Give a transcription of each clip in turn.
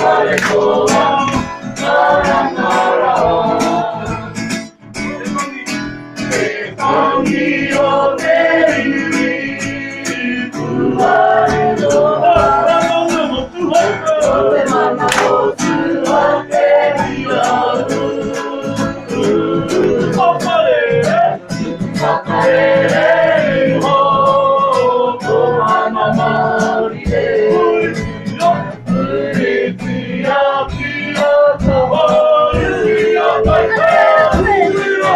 Toa, Nara Nara, Ekani o Teiri, Kuai no Ote mana o Tuake Hiaru, Papare ho, Kohana Maori de, Pia Pia Tawa, Pia Pia Pia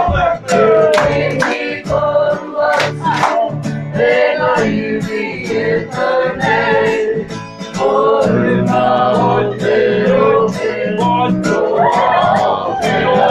Pia